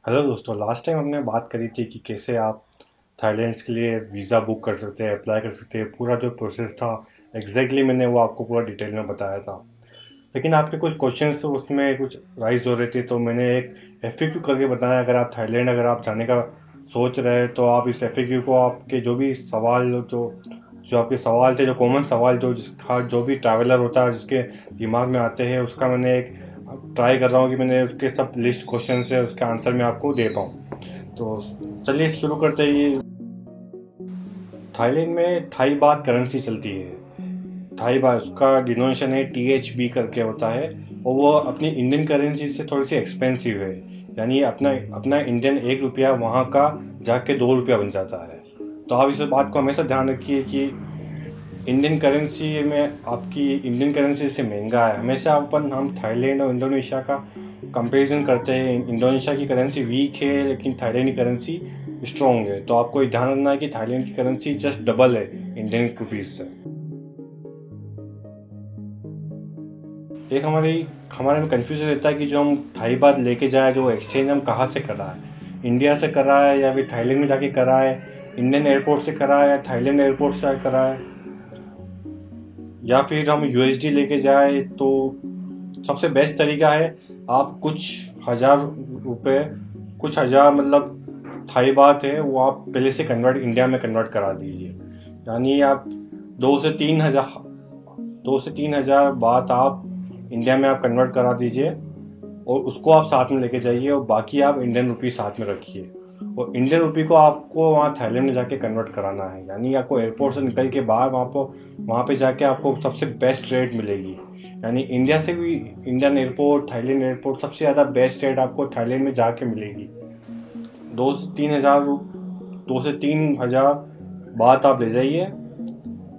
Hello दोस्तों, last time हमने बात करी थी कि कैसे आप थाईलैंड के लिए वीज़ा बुक कर सकते हैं, अप्लाई कर सकते हैं। पूरा जो प्रोसेस था मैंने वो आपको पूरा डिटेल में बताया था। लेकिन आपके कुछ क्वेश्चंस उसमें कुछ राइज हो रहे थे, तो मैंने एक एफएक्यू करके बताया। अगर आप जाने का सोच रहे हैं तो आप इस एफएक्यू को आपके जो भी सवाल जो जो आपके सवाल थे, जो कॉमन सवाल जिसका जो भी ट्रैवलर होता है जिसके दिमाग में आते हैं, उसका मैंने एक ट्राई कर रहा हूँ कि मैंने उसके सब लिस्ट क्वेश्चन से उसके आंसर मैं आपको दे पाऊँ। तो चलिए शुरू करते हैं। ये थाईलैंड में थाई बात करेंसी चलती है। थाई बात उसका डिनोमिनेशन है THB करके होता है, और वो अपनी इंडियन करेंसी से थोड़ी सी एक्सपेंसिव है। यानी अपना अपना इंडियन 1 रुपया वहाँ का जाके 2 रुपया बन जाता है। तो आप इस बात को हमेशा ध्यान रखिए कि आपकी इंडियन करेंसी से महंगा है। हमेशा हम थाईलैंड और इंडोनेशिया का कंपैरिजन करते हैं। इंडोनेशिया की करेंसी वीक है लेकिन थाईलैंड की करेंसी स्ट्रॉन्ग है। तो आपको ध्यान रखना है कि थाईलैंड की करेंसी जस्ट डबल है इंडियन रुपीज से। एक हमारे में कंफ्यूजन रहता है कि जो हम थाई बात लेके जाए, जो एक्सचेंज हम कहाँ से करा है, इंडिया से करा है या फिर थाईलैंड में जाके करा है, इंडियन एयरपोर्ट से करा है या थाईलैंड एयरपोर्ट से करा है, या फिर हम USD लेके जाए। तो सबसे बेस्ट तरीका है, आप रुपए कुछ हजार मतलब थाई बात है वो आप पहले से इंडिया में कन्वर्ट करा दीजिए। यानी आप 2 से 3 हजार बात आप इंडिया में आप कन्वर्ट करा दीजिए, और उसको आप साथ में लेके जाइए, और बाकी आप इंडियन रुपी साथ में रखिए। और इंडियन रुपी को आपको वहाँ थाईलैंड में जाके कन्वर्ट कराना है। यानी आपको एयरपोर्ट से निकल के बाहर वहाँ पे जाके आपको सबसे बेस्ट रेट मिलेगी। यानी इंडिया से भी इंडियन एयरपोर्ट, थाईलैंड एयरपोर्ट, सबसे ज़्यादा बेस्ट रेट आपको थाईलैंड में जाके मिलेगी। 2 से 3 हजार बात आप ले जाइए,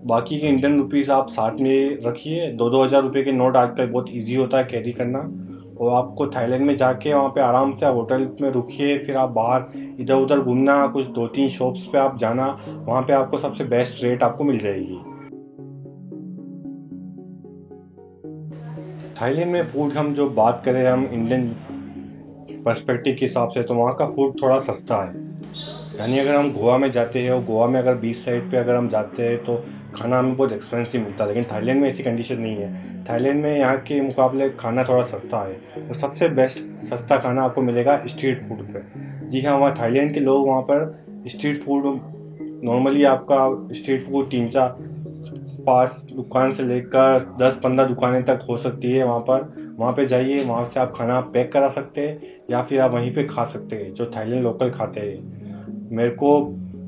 बाकी के इंडियन रुपीस आप साथ में रखिए। 2-2 हजार रुपये के नोट आजकल बहुत इजी होता है कैरी करना। और आपको थाईलैंड में जाके वहाँ पे आराम से आप होटल में रुकिए, फिर आप बाहर इधर उधर घूमना, कुछ 2-3 शॉप्स पे आप जाना, वहाँ पे आपको सबसे बेस्ट रेट आपको मिल जाएगी। थाईलैंड में फूड हम जो बात करें हम इंडियन पर्सपेक्टिव के हिसाब से, तो वहाँ का फूड थोड़ा सस्ता है। यानी अगर हम गोवा में जाते हैं और गोवा में अगर बीच साइड पे अगर हम जाते हैं तो खाना हमें बहुत एक्सपेंसिव मिलता है। लेकिन थाईलैंड में ऐसी कंडीशन नहीं है। थाईलैंड में यहाँ के मुकाबले खाना थोड़ा सस्ता है, और सबसे बेस्ट सस्ता खाना आपको मिलेगा स्ट्रीट फूड पे। जी हाँ, वहाँ थाईलैंड के लोग वहाँ पर स्ट्रीट फूड नॉर्मली आपका स्ट्रीट फूड 3-4-5 दुकान से लेकर 10-15 दुकानें तक हो सकती है। वहाँ पे जाइए, वहाँ से आप खाना पैक करा सकते हैं या फिर आप वहीं पे खा सकते हैं जो थाईलैंड लोकल खाते हैं। मेरे को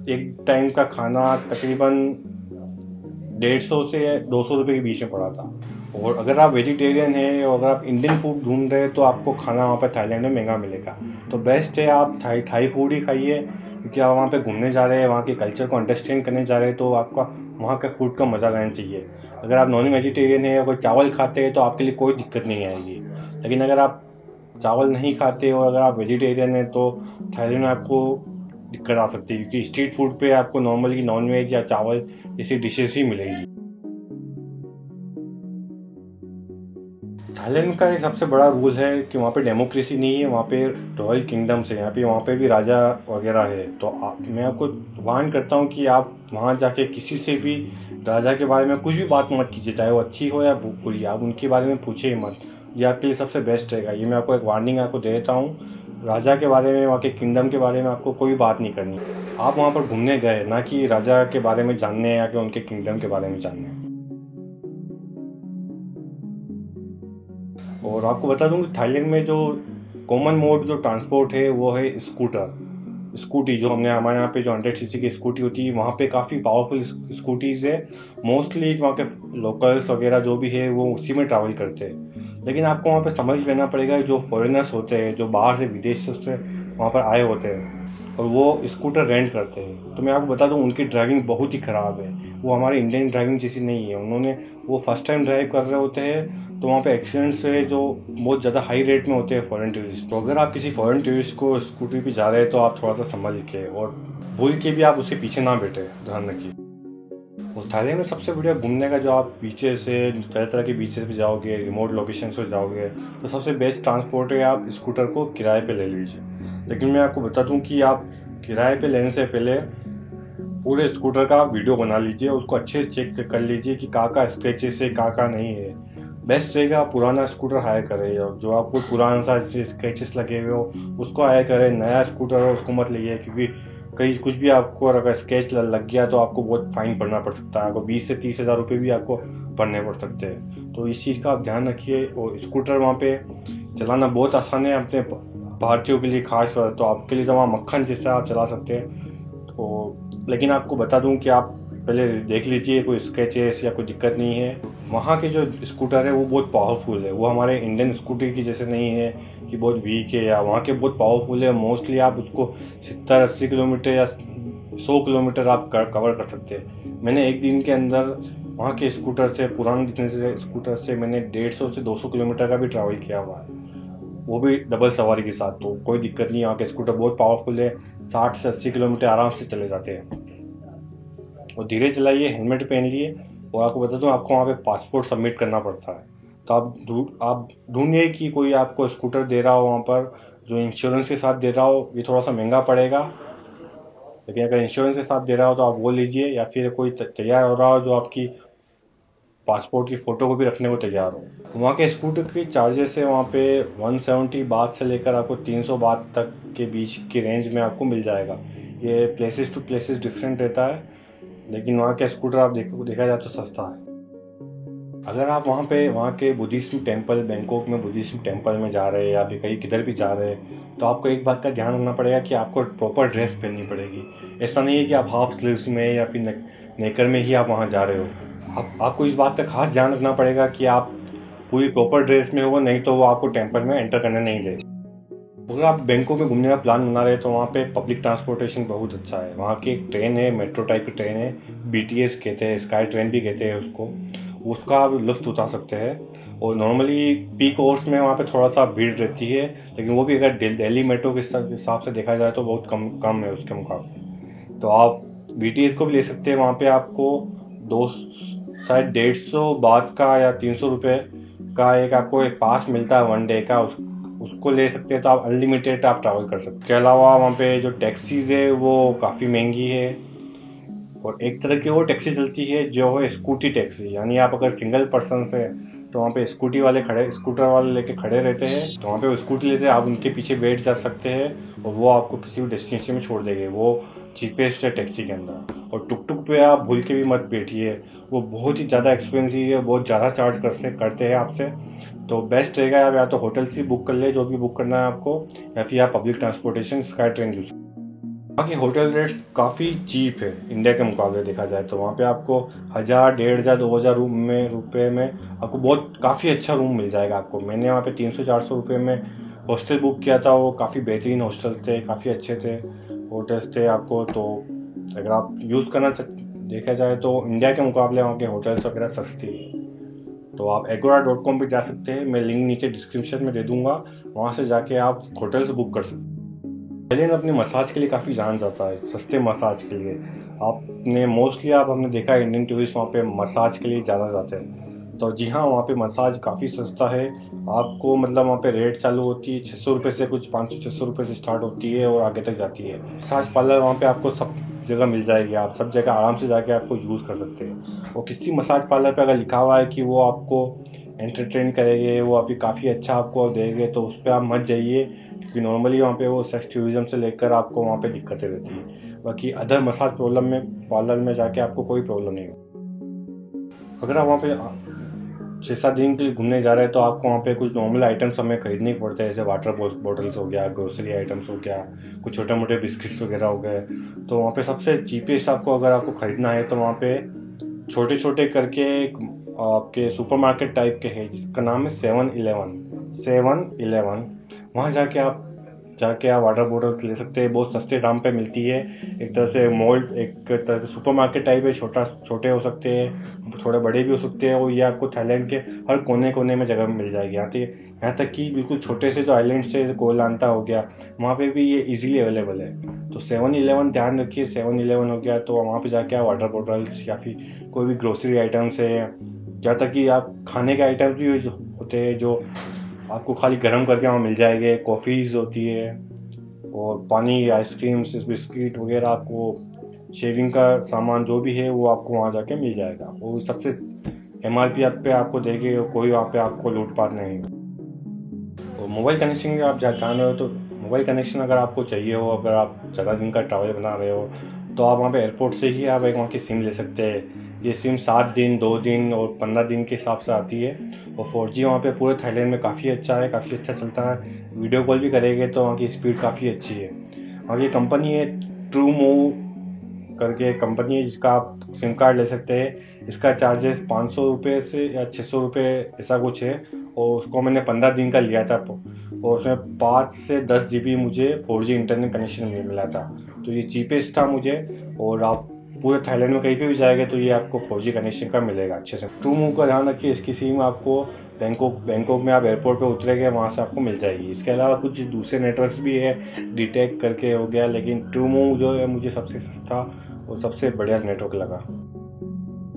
एक टाइम का खाना तकरीबन 150 से 200 रुपये के बीच में पड़ा था। और अगर आप वेजिटेरियन हैं और अगर आप इंडियन फूड ढूंढ रहे हैं तो आपको खाना वहाँ पर थाईलैंड में महंगा मिलेगा। तो बेस्ट है आप थाई फूड ही खाइए, क्योंकि आप वहाँ पे घूमने जा रहे हैं, वहाँ के कल्चर को अंडरस्टैंड करने जा रहे हैं, तो आपका वहाँ के फूड का मज़ा लेना चाहिए। अगर आप नॉन वेजिटेरियन हैं, अगर चावल खाते हैं तो आपके लिए कोई दिक्कत नहीं आएगी। लेकिन अगर आप चावल नहीं खाते और अगर आप वेजिटेरियन हैं तो थाईलैंड में आपको दिक्कत आ सकती है, क्योंकि स्ट्रीट फूड पे आपको नॉर्मली नॉन वेज या चावल जैसी डिशेस ही मिलेगी। थाईलैंड का एक सबसे बड़ा रूल है कि वहाँ पे डेमोक्रेसी नहीं है, वहाँ पे रॉयल किंगडम्स है। वहाँ पे भी राजा वगैरह है। तो मैं आपको वार्न करता हूँ कि आप वहाँ जाके किसी से भी राजा के बारे में कुछ भी बात मत कीजिए, चाहे वो अच्छी हो या बुरी, आप उनके बारे में पूछे ही मत। ये आपके लिए सबसे बेस्ट रहेगा। ये मैं आपको एक वार्निंग आपको दे देता हूँ। राजा के बारे में, वहाँ के किंगडम के बारे में आपको कोई बात नहीं करनी। आप वहाँ पर घूमने गए, ना कि राजा के बारे में जानने या कि उनके किंगडम के बारे में जानने। और आपको बता दूं कि थाईलैंड में जो कॉमन मोड जो ट्रांसपोर्ट है वो है स्कूटी। जो हमारे यहाँ पे जो 100cc की स्कूटी होती है, वहाँ पे काफ़ी पावरफुल स्कूटीज़ है। मोस्टली वहाँ के लोकल्स वगैरह जो भी है वो उसी में ट्रैवल करते हैं। लेकिन आपको वहाँ पे समझ लेना पड़ेगा, जो फॉरेनर्स होते हैं, जो बाहर से विदेश से वहाँ पर आए होते हैं और वो स्कूटर रेंट करते हैं, तो मैं आपको बता दूं उनकी ड्राइविंग बहुत ही ख़राब है। वो हमारे इंडियन ड्राइविंग जैसी नहीं है। वो फर्स्ट टाइम ड्राइव कर रहे होते हैं, तो वहाँ पे एक्सीडेंट्स है जो बहुत ज़्यादा हाई रेट में होते हैं फॉरेन टूरिस्ट। तो अगर आप किसी फॉरेन टूरिस्ट को स्कूटी पे जा रहे हैं तो आप थोड़ा सा संभल के और भूल के भी आप उसके पीछे ना बैठे, ध्यान रखिए। और थाईलैंड में सबसे बढ़िया घूमने का, जो आप बीचेस से तरह तरह के बीचेस पे जाओगे, रिमोट लोकेशन पे जाओगे, तो सबसे बेस्ट ट्रांसपोर्ट है आप स्कूटर को किराए पे ले लीजिए। लेकिन मैं आपको बता दूं कि आप किराए पे लेने से पहले पूरे स्कूटर का वीडियो बना लीजिए, उसको अच्छे से चेक कर लीजिए कि का स्क्रैचेस है का नहीं है। बेस्ट रहेगा आप पुराना स्कूटर हायर करें, और जो आपको पुराना सा स्क्रैचेस लगे हुए हो उसको हायर करें। नया स्कूटर हो उसको मत लीजिए, क्योंकि कहीं कुछ भी आपको अगर स्क्रैच लग गया तो आपको बहुत फाइन भरना पड़ सकता है। आपको 20 से 30 हज़ार रुपये भी आपको भरने पड़ सकते हैं। तो इस चीज़ का आप ध्यान रखिए। और स्कूटर वहाँ पे चलाना बहुत आसान है अपने भारतीयों के लिए खास, तो आपके लिए तो वहाँ मक्खन जैसा आप चला सकते हैं। तो लेकिन आपको बता दूं कि आप पहले देख लीजिए कोई स्क्रैचेस या कोई दिक्कत नहीं है। वहाँ के जो स्कूटर है वो बहुत पावरफुल है, वो हमारे इंडियन स्कूटर की जैसे नहीं है कि बहुत वीक है। या वहाँ के बहुत पावरफुल है, मोस्टली आप उसको 70-80 किलोमीटर या 100 किलोमीटर आप कवर कर सकते हैं। मैंने एक दिन के अंदर वहाँ के स्कूटर से, पुराने जितने से स्कूटर से मैंने 150 से 200 किलोमीटर का भी ट्रैवल किया हुआ है, वो भी डबल सवारी के साथ। तो कोई दिक्कत नहीं, यहाँ के स्कूटर बहुत पावरफुल है, 60 से 80 किलोमीटर आराम से चले जाते हैं। और धीरे चलाइए, हेलमेट पहन लिए। और आपको बता दूँ, आपको वहाँ पे पासपोर्ट सबमिट करना पड़ता है। तो आप ढूंढिए कि कोई आपको स्कूटर दे रहा हो वहाँ पर जो इंश्योरेंस के साथ दे रहा हो। ये थोड़ा सा महंगा पड़ेगा, लेकिन अगर इंश्योरेंस के साथ दे रहा हो तो आप वो लीजिए। या फिर कोई तैयार हो रहा हो जो आपकी पासपोर्ट की फ़ोटो को भी रखने को तैयार हो। वहाँ के स्कूटर की चार्जेस है वहाँ पे 170 बात से लेकर आपको 300 बात तक के बीच की रेंज में आपको मिल जाएगा। ये प्लेसेस टू प्लेसेस डिफरेंट रहता है, लेकिन वहाँ के स्कूटर आप देखा जाए तो सस्ता है। अगर आप वहाँ के बुद्धिज्म टेम्पल, बैंकॉक में बुद्धिज्म टेम्पल में जा रहे हैं या फिर कहीं किधर भी जा रहे हैं, तो आपको एक बात का ध्यान रखना पड़ेगा कि आपको प्रॉपर ड्रेस पहननी पड़ेगी। ऐसा नहीं है कि आप हाफ स्लीव्स में या फिर नेकर में ही आप वहाँ जा रहे हो। आपको इस बात का खास ध्यान रखना पड़ेगा कि आप पूरी प्रॉपर ड्रेस में हो, नहीं तो वो आपको टेम्पल में एंटर करने नहीं देगा। अगर आप बैंकॉक में घूमने का प्लान बना रहे हैं तो वहाँ पे पब्लिक ट्रांसपोर्टेशन बहुत अच्छा है। वहाँ की एक ट्रेन है, मेट्रो टाइप की ट्रेन है, BTS कहते हैं, स्काई ट्रेन भी कहते हैं उसको। उसका आप लुत्फ उठा सकते हैं। और नॉर्मली पीक आवर्स में वहाँ पे थोड़ा सा भीड़ रहती है, लेकिन वो भी अगर दिल्ली मेट्रो के हिसाब से देखा जाए तो बहुत कम है उसके मुकाबले। तो आप BTS को भी ले सकते हैं। वहाँ पे आपको शायद 150 बात का या 300 रुपये का आपको एक पास मिलता है 1 डे का, उसको ले सकते हैं। तो आप अनलिमिटेड आप ट्रैवल कर सकते हैं। इसके अलावा वहाँ पे जो टैक्सीज है वो काफ़ी महंगी है। और एक तरह की वो टैक्सी चलती है जो है स्कूटी टैक्सी, यानी आप अगर सिंगल पर्सन से, तो वहाँ पे स्कूटर वाले लेके खड़े रहते हैं। तो वहाँ पे वो स्कूटी लेते हैं, आप उनके पीछे बैठ जा सकते हैं और वो आपको किसी भी डेस्टिनेशन में छोड़ देंगे। वो चीपेस्ट है टैक्सी के अंदर। और टुक पे आप भूल के भी मत बैठिए, वो बहुत ही ज़्यादा एक्सपेंसिव है, बहुत ज़्यादा चार्ज करते हैं आपसे। तो बेस्ट रहेगा आप या तो होटल से बुक कर ले, जो भी बुक करना है आपको, या फिर आप public transportation sky train use. वहाँ की होटल रेट्स काफ़ी चीप है इंडिया के मुकाबले देखा जाए तो। वहाँ पे आपको 1000, 1500, 2000 रुपये में आपको बहुत काफ़ी अच्छा रूम मिल जाएगा आपको। मैंने वहाँ पे 300-400 रुपये में हॉस्टल बुक किया था, वो काफ़ी बेहतरीन हॉस्टल थे, काफ़ी अच्छे थे होटल्स थे आपको। तो अगर आप यूज़ करना देखा जाए तो इंडिया के मुकाबले वहाँ के होटल्स वगैरह सस्ती है। तो आप agora.com पे जा सकते हैं, मैं लिंक नीचे डिस्क्रिप्शन में दे दूंगा, वहाँ से जाके आप होटल से बुक कर सकते हैं। थाईलैंड अपने मसाज के लिए काफ़ी जाना जाता है, सस्ते मसाज के लिए। आपने देखा है इंडियन टूरिस्ट वहाँ पे मसाज के लिए ज़्यादा जाते हैं। तो जी हाँ, वहाँ पे मसाज काफ़ी सस्ता है। आपको मतलब वहाँ पे रेट चालू होती है 600 रुपये से, कुछ 500-600 रुपये से स्टार्ट होती है और आगे तक जाती है। मसाज पार्लर वहाँ पे आपको सब जगह मिल जाएगी, आप सब जगह आराम से जाके आपको यूज़ कर सकते हैं। और किसी मसाज पार्लर पे अगर लिखा हुआ है कि वो आपको एंटरटेन करेंगे, वो अभी काफ़ी अच्छा आपको देंगे, तो उस पर आप मत जाइए, क्योंकि नॉर्मली वहाँ पे वो सेक्स टूरिज्म से लेकर आपको वहाँ पे दिक्कतें रहती है। बाकी अदर मसाज पार्लर में जाके आपको कोई प्रॉब्लम नहीं हो। अगर आप वहाँ पे 6-7 दिन के लिए घूमने जा रहे हैं तो आपको वहाँ पे कुछ नॉर्मल आइटम्स हमें खरीदने पड़ते हैं, जैसे वाटर बॉटल्स हो गया, ग्रोसरी आइटम्स हो गया, कुछ छोटे मोटे बिस्किट्स वगैरह हो गए। तो वहाँ पे सबसे चीपेस्ट अगर आपको खरीदना है तो वहाँ पे छोटे छोटे करके आपके सुपरमार्केट टाइप के है, जिसका नाम है 7-Eleven। वहाँ जाके आप जाके आप वाटर बोतल ले सकते हैं, बहुत सस्ते दाम पे मिलती है। एक तरह से मॉल, एक तरह से सुपरमार्केट टाइप है, छोटे हो सकते हैं, थोड़े बड़े भी हो सकते हैं। और ये आपको थाईलैंड के हर कोने कोने में जगह मिल जाएगी। यहाँ तक कि बिल्कुल छोटे से जो आइलैंड से कोलंता हो गया, वहाँ पे भी ये इजीली अवेलेबल है। तो 7-Eleven ध्यान रखिए, 7-Eleven हो गया तो वहाँ पे जाके आप वाटर बॉटल्स या फिर कोई भी ग्रोसरी आइटम्स है, या तक कि आप खाने के आइटम्स भी होते हैं जो आपको खाली गर्म करके वहाँ मिल जाएंगे। कॉफ़ीज़ होती है और पानी, आइसक्रीम्स, बिस्किट वगैरह, आपको शेविंग का सामान जो भी है वो आपको वहाँ जाके मिल जाएगा। वो सबसे MRP पे आपको देंगे, कोई वहाँ पे आपको लूटपाट नहीं। और मोबाइल कनेक्शन आप जाने हो तो मोबाइल कनेक्शन अगर आपको चाहिए हो, अगर आप ज़्यादा दिन का ट्रैवल बना रहे हो, तो आप वहाँ पे एयरपोर्ट से ही आप एक वहाँ की सिम ले सकते हैं। ये सिम 7 दिन, 2 दिन और 15 दिन के हिसाब से आती है। और 4G वहाँ पे पूरे थाईलैंड में काफ़ी अच्छा है, काफ़ी अच्छा चलता है। वीडियो कॉल भी करेंगे तो वहाँ की स्पीड काफ़ी अच्छी है। और ये कंपनी है TrueMove करके कंपनी है, जिसका आप सिम कार्ड ले सकते हैं। इसका चार्जेस 500 रुपये से या 600 रुपये ऐसा कुछ है। और उसको मैंने 15 दिन का लिया था और उसमें 5 से 10 GB मुझे 4G इंटरनेट कनेक्शन मिला था। तो ये चीपेस्ट था मुझे। और आप पूरे थाईलैंड में कहीं पे भी जाएंगे तो ये आपको 4G कनेक्शन का मिलेगा अच्छे से। TrueMove का ध्यान रखिए, इसकी सिम आपको बैंकॉक में आप एयरपोर्ट पे उतरेंगे वहाँ से आपको मिल जाएगी। इसके अलावा कुछ दूसरे नेटवर्क्स भी है, डीटेक करके हो गया, लेकिन TrueMove जो है मुझे सबसे सस्ता और सबसे बढ़िया नेटवर्क लगा।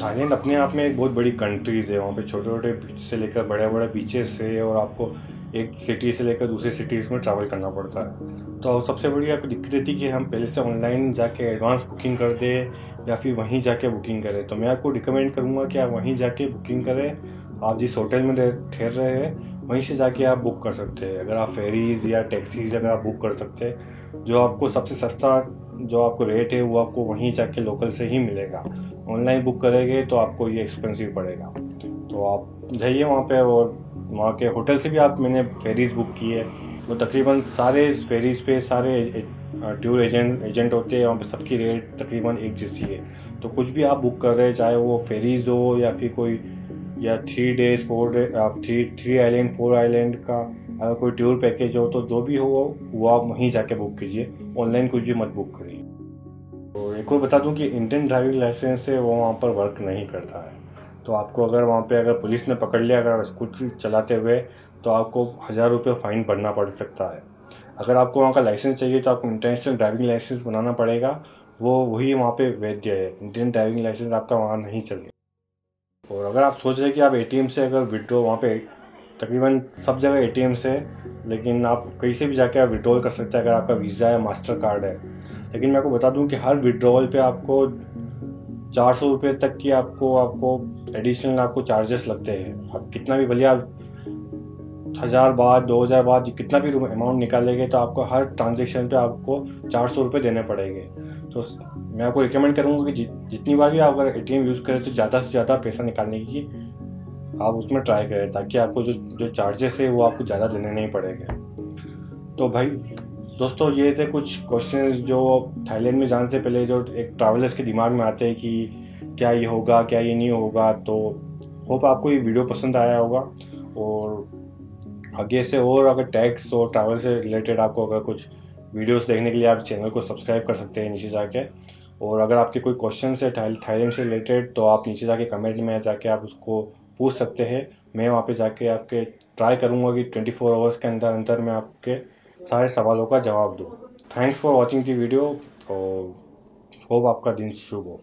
थाईलैंड अपने आप में एक बहुत बड़ी कंट्रीज़ है। वहाँ पे छोटे छोटे बीच से लेकर बड़े बड़े बीचेस है, और आपको एक सिटी से लेकर दूसरी सिटीज़ में ट्रैवल करना पड़ता है। तो सबसे बड़ी आपको दिक्कत रहती है कि हम पहले से ऑनलाइन जाके एडवांस बुकिंग कर दें या फिर वहीं जाके बुकिंग करें। तो मैं आपको रिकमेंड करूँगा कि आप वहीं जाके बुकिंग करें। आप जिस होटल में ठहर रहे हैं वहीं से जाके आप बुक कर सकते हैं। अगर आप फेरीज़ या टैक्सीज अगर आप बुक कर सकते हैं, जो आपको सबसे सस्ता जो आपको रेट है वो आपको वहीं जाके लोकल से ही मिलेगा। ऑनलाइन बुक करेंगे तो आपको ये एक्सपेंसिव पड़ेगा। तो आप जाइए वहाँ पे, और वहाँ के होटल से भी मैंने फेरीज बुक की है। तो तकरीबन सारे फेरीज पे सारे टूर एजेंट होते हैं वहाँ पे, सबकी रेट तकरीबन एक जैसी है। तो कुछ भी आप बुक कर रहे हैं, चाहे वो फेरीज हो या फिर कोई या 3 days 4 डे 3 आइलैंड 4 आइलैंड का अगर कोई टूर पैकेज हो, तो जो भी हो वो आप वहीं जाके बुक कीजिए। ऑनलाइन कुछ भी मत बुक करिए। तो एक और बता दूं कि इंडियन ड्राइविंग लाइसेंस है वो वहाँ पर वर्क नहीं करता है। तो आपको अगर वहाँ पे अगर पुलिस ने पकड़ लिया अगर स्कूटर चलाते हुए, तो आपको 1000 रुपये फ़ाइन भरना पड़ सकता है। अगर आपको वहाँ का लाइसेंस चाहिए तो आपको इंटरनेशनल ड्राइविंग लाइसेंस बनाना पड़ेगा। वही वहाँ पे वैध है। इंडियन ड्राइविंग लाइसेंस आपका वहाँ नहीं चलेगा। और अगर आप सोच रहे हैं कि आप ATM से अगर विड्रॉ, वहाँ पे तकरीबन सब जगह ATMs है, लेकिन आप कहीं से भी जाके आप विड्रॉल कर सकते हैं अगर आपका वीज़ा या मास्टर कार्ड है। लेकिन मैं आपको बता दूं कि हर विड्रॉवल पे आपको 400 रुपये तक की आपको एडिशनल आपको चार्जेस लगते हैं। आप कितना भी भले आप 1000 बार 2000 बार कितना भी अमाउंट निकालेंगे तो आपको हर ट्रांजेक्शन पे आपको 400 रुपये देने पड़ेंगे। तो मैं आपको रिकमेंड करूँगा कि जितनी बार भी आप अगर ATM यूज़ करें तो ज़्यादा से ज़्यादा पैसा निकालने की आप उसमें ट्राई करें, ताकि आपको जो चार्जेस है वो आपको ज़्यादा देने नहीं पड़ेंगे। तो भाई दोस्तों, ये थे कुछ क्वेश्चंस जो थाईलैंड में जाने से पहले जो एक ट्रैवलर्स के दिमाग में आते हैं कि क्या ये होगा, क्या ये नहीं होगा। तो होप आपको ये वीडियो पसंद आया होगा। और आगे से और अगर टैक्स और ट्रैवल से रिलेटेड आपको अगर कुछ वीडियोस देखने के लिए आप चैनल को सब्सक्राइब कर सकते हैं नीचे जाके। और अगर आपके कोई क्वेश्चन है थाईलैंड से रिलेटेड, तो आप नीचे जाके कमेंट में जाके आप उसको पूछ सकते हैं। मैं वहाँ पे जाके आपके ट्राई करूँगा कि 24 आवर्स के अंदर अंदर मैं आपके सारे सवालों का जवाब दूँ। Thanks for watching the video और होप आपका दिन शुभ हो।